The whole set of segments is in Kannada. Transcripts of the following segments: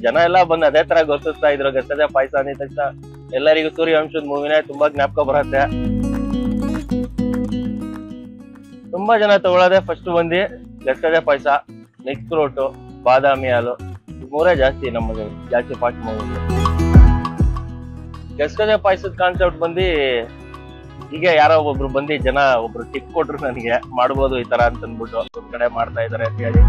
ಜನ ಎಲ್ಲ ಬಂದು ಅದೇ ತರ ಗೊತ್ತಿಸ್ತಾ ಇದ್ರು. ಗಸಗಸೆ ಪಾಯಸ ಅಂದಿದ ತಕ್ಷಣ ಎಲ್ಲರಿಗೂ ಸೂರ್ಯವಂಶದ ಮೂವಿನೇ ತುಂಬಾ ಜ್ಞಾಪಕ ಬರುತ್ತೆ. ತುಂಬಾ ಜನ ತಗೊಳ್ಳೋದೆ ಫಸ್ಟ್ ಬಂದು ಗಸಗಸೆ ಪಾಯಸ, ಮಿಕ್ಸ್ ಫ್ರೂಟ್, ಬಾದಾಮಿ ಹಾಲು, ಮೂರೇ ಜಾಸ್ತಿ ನಮಗೆ ಜಾಸ್ತಿ ಫಾಸ್ಟ್ ಮೂವಿ. ಗಸಗಸೆ ಪಾಯಸದ ಕಾನ್ಸೆಪ್ಟ್ ಬಂದು ಹೀಗೆ ಯಾರೋ ಒಬ್ರು ಬಂದು ಜನ ಒಬ್ರು ಟಿಪ್ ಕೊಟ್ರು ನನಗೆ, ಮಾಡ್ಬೋದು ಈ ತರ ಅಂತ ಅಂದ್ಬಿಟ್ಟು ಒಂದ್ ಕಡೆ ಮಾಡ್ತಾ ಇದಾರೆ ಅಂತ ಹೇಳಿ.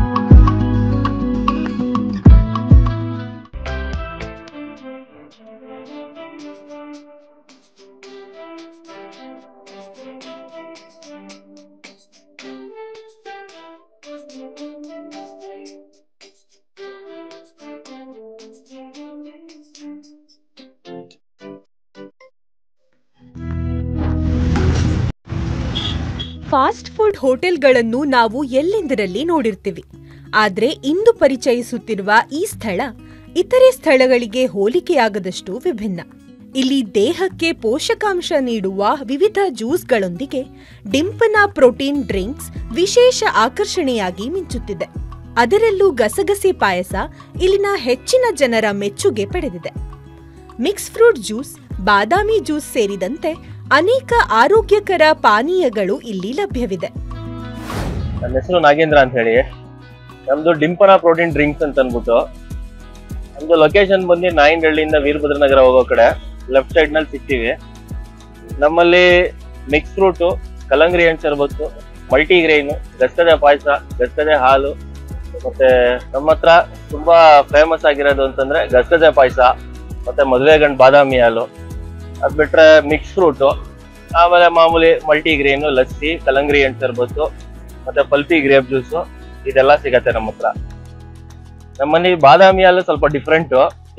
ಫಾಸ್ಟ್ ಫುಡ್ ಹೋಟೆಲ್ಗಳನ್ನು ನಾವು ಎಲ್ಲೆಂದರಲ್ಲಿ ನೋಡಿರ್ತೀವಿ. ಆದ್ರೆ ಇಂದು ಪರಿಚಯಿಸುತ್ತಿರುವ ಈ ಸ್ಥಳ ಇತರೆ ಸ್ಥಳಗಳಿಗೆ ಹೋಲಿಕೆಯಾಗದಷ್ಟು ವಿಭಿನ್ನ. ಇಲ್ಲಿ ದೇಹಕ್ಕೆ ಪೋಷಕಾಂಶ ನೀಡುವ ವಿವಿಧ ಜ್ಯೂಸ್ಗಳೊಂದಿಗೆ ಡಿಂಪನ ಪ್ರೋಟೀನ್ ಡ್ರಿಂಕ್ಸ್ ವಿಶೇಷ ಆಕರ್ಷಣೆಯಾಗಿ ಮಿಂಚುತ್ತಿದೆ. ಅದರಲ್ಲೂ ಗಸಗಸೆ ಪಾಯಸ ಇಲ್ಲಿನ ಹೆಚ್ಚಿನ ಜನರ ಮೆಚ್ಚುಗೆ ಪಡೆದಿದೆ. ಮಿಕ್ಸ್ ಫ್ರೂಟ್ ಜ್ಯೂಸ್, ಬಾದಾಮಿ ಜ್ಯೂಸ್ ಸೇರಿದಂತೆ ಅನೇಕ ಆರೋಗ್ಯಕರ ಪಾನೀಯಗಳು ಇಲ್ಲಿ ಲಭ್ಯವಿದೆ. ನನ್ನ ಹೆಸರು ನಾಗೇಂದ್ರ ಅಂತ ಹೇಳಿ. ನಮ್ದು ಡಿಂಪನ ಪ್ರೋಟೀನ್ ಡ್ರಿಂಕ್ಸ್ ಅಂತ ಅನ್ಬಿಟ್ಟು. ನಮ್ದು ಲೊಕೇಶನ್ ಬಂದು ನಾಯಂಡಹಳ್ಳಿಯಿಂದ ವೀರಭದ್ರನಗರ ಹೋಗೋ ಕಡೆ ಲೆಫ್ಟ್ ಸೈಡ್ ನಲ್ಲಿ ಸಿಗ್ತೀವಿ. ನಮ್ಮಲ್ಲಿ ಮಿಕ್ಸ್ ಫ್ರೂಟ್, ಕಲಂಗರಿ ಹಣ್ಣು ಶರ್ಬತ್ತು, ಮಲ್ಟಿಗ್ರೈನ್, ಗಸಗಸೆ ಪಾಯಸ, ಗಸಗಸೆ ಹಾಲು, ಮತ್ತೆ ನಮ್ಮ ಹತ್ರ ತುಂಬಾ ಫೇಮಸ್ ಆಗಿರೋದು ಅಂತಂದ್ರೆ ಗಸಗಸೆ ಪಾಯಸ, ಮತ್ತೆ ಮದುವೆ ಗಂಡು ಬಾದಾಮಿ ಹಾಲು. ಅದ್ ಬಿಟ್ರೆ ಮಿಕ್ಸ್ ಫ್ರೂಟ್, ಆಮೇಲೆ ಮಾಮೂಲಿ ಮಲ್ಟಿಗ್ರೇನ್, ಲಸ್ಸಿ, ಕಲಂಗರಿ ಹಣ್ಣು ಶರ್ಬತ್ತು, ಮತ್ತೆ ಪಲ್ಪಿ ಗ್ರೇಪ್ ಜ್ಯೂಸು, ಇದೆಲ್ಲ ಸಿಗತ್ತೆ ನಮ್ಮ ಹತ್ರ. ನಮ್ಮಲ್ಲಿ ಬಾದಾಮಿ ಹಾಲು ಸ್ವಲ್ಪ ಡಿಫ್ರೆಂಟ್.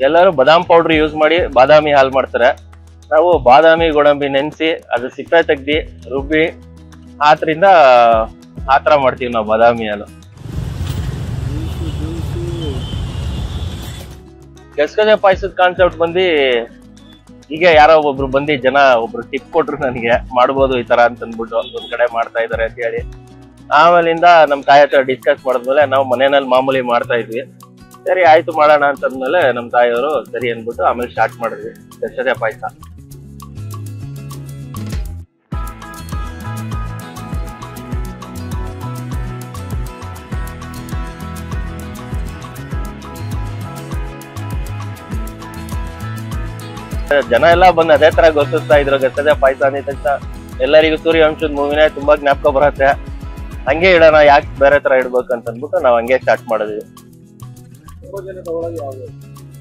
ಎಲ್ಲರೂ ಬಾದಾಮ್ ಪೌಡರ್ ಯೂಸ್ ಮಾಡಿ ಬಾದಾಮಿ ಹಾಲು ಮಾಡ್ತಾರೆ. ನಾವು ಬಾದಾಮಿ ಗೋಡಂಬಿ ನೆನೆಸಿ ಅದು ಸಿಪ್ಪೆ ತೆಗ್ದು ರುಬ್ಬಿ ಆ ಥರ ಮಾಡ್ತೀವಿ ನಾವು ಬಾದಾಮಿ ಹಾಲು. ಗಸಗಸೆ ಪಾಯಸದ ಕಾನ್ಸೆಪ್ಟ್ ಬಂದು ಹೀಗೆ ಯಾರೋ ಒಬ್ರು ಬಂದು ಜನ ಒಬ್ರು ಟಿಪ್ ಕೊಟ್ರು ನನಗೆ, ಮಾಡ್ಬೋದು ಈ ತರ ಅಂತ ಅಂದ್ಬಿಟ್ಟು ಒಂದ್ ಕಡೆ ಮಾಡ್ತಾ ಇದಾರೆ ಅಂತ ಹೇಳಿ. ಆಮೇಲಿಂದ ನಮ್ ತಾಯಿ ಹತ್ರ ಡಿಸ್ಕಸ್ ಮಾಡಿದ್ಮೇಲೆ ನಾವು ಮನೆಯಲ್ಲಿ ಮಾಮೂಲಿ ಮಾಡ್ತಾ ಇದ್ವಿ. ಸರಿ ಆಯ್ತು ಮಾಡೋಣ ಅಂತಂದ್ಮೇಲೆ ನಮ್ ತಾಯಿಯವರು ಸರಿ ಅಂದ್ಬಿಟ್ಟು ಆಮೇಲೆ ಸ್ಟಾರ್ಟ್ ಮಾಡಿದ್ವಿ ಗಸಗಸೆ ಪಾಯಸ. ಜನ ಎಲ್ಲ ಬಂದು ಅದೇ ತರ ಗೊತ್ತಿಸ್ತಾ ಇದ್ರು. ಗಸಗಸೆ ಪಾಯಸ ಅಂದಿದ ತಕ್ಷಣ ಎಲ್ಲರಿಗೂ ಸೂರ್ಯವಂಶದ ಮೂವಿನೇ ತುಂಬಾ ಜ್ಞಾಪಕ ಬರುತ್ತೆ. ಹಂಗೆ ಇಡೋಣ, ಯಾಕೆ ಬೇರೆ ತರ ಇಡ್ಬೇಕು ಅಂತ ಅಂದ್ಬಿಟ್ಟು ನಾವ್ ಹಂಗೆ ಸ್ಟಾರ್ಟ್ ಮಾಡಿದ್ವಿ.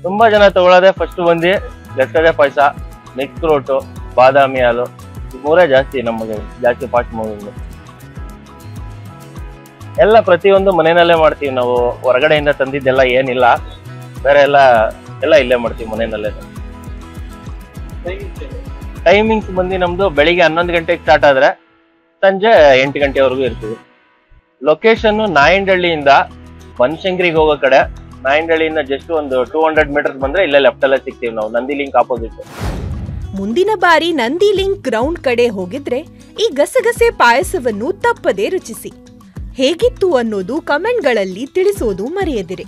ತುಂಬಾ ಜನ ತಗೊಳ್ಳೋದೆ ಫಸ್ಟ್ ಬಂದು ಗಸಗಸೆ ಪಾಯಸ, ಮಿಕ್ಸ್ ಫ್ರೂಟ್, ಬಾದಾಮಿ ಹಾಲು, ಮೂರೇ ಜಾಸ್ತಿ ನಮಗೆ ಜಾಸ್ತಿ ಫಾಸ್ಟ್ ಮೂವಿಂಗ್. ಎಲ್ಲ ಪ್ರತಿಯೊಂದು ಮನೆಯಲ್ಲೇ ಮಾಡ್ತೀವಿ ನಾವು. ಹೊರಗಡೆಯಿಂದ ತಂದಿದ್ದೆಲ್ಲ ಏನಿಲ್ಲ, ಬೇರೆ ಎಲ್ಲ ಇಲ್ಲೇ ಮಾಡ್ತೀವಿ ಮನೆಯಲ್ಲೇ. ಟೈಮಿಂಗ್ಸ್ ಬಂದು ನಮ್ದು ಬೆಳಿಗ್ಗೆ 11 ಗಂಟೆಗೆ ಸ್ಟಾರ್ಟ್ ಆದ್ರೆ ಸಂಜೆ 8 ಗಂಟೆವರೆಗೂ ಇರ್ತೀವಿ. ಲೊಕೇಶನ್ ನಾಯಂಡಹಳ್ಳಿಯಿಂದ ಬನಶಂಕರಿಗೆ ಹೋಗೋ ಕಡೆ. ನಾಯಂಡಹಳ್ಳಿಯಿಂದ ಜಸ್ಟ್ ಒಂದು 200 ಮೀಟರ್ಸ್ ಬಂದ್ರೆ ಇಲ್ಲೇ ಲೆಫ್ಟ್ ಅಲ್ಲೇ ಸಿಗ್ತೀವಿ ನಾವು, ನಂದಿ ಲಿಂಕ್ ಆಪೋಸಿಟ್. ಮುಂದಿನ ಬಾರಿ ನಂದಿ ಲಿಂಕ್ ಗ್ರೌಂಡ್ ಕಡೆ ಹೋಗಿದ್ರೆ ಈ ಗಸಗಸೆ ಪಾಯಸವನ್ನು ತಪ್ಪದೆ ರುಚಿಸಿ. ಹೇಗಿತ್ತು ಅನ್ನೋದು ಕಮೆಂಟ್ಗಳಲ್ಲಿ ತಿಳಿಸೋದು ಮರೆಯದಿರಿ.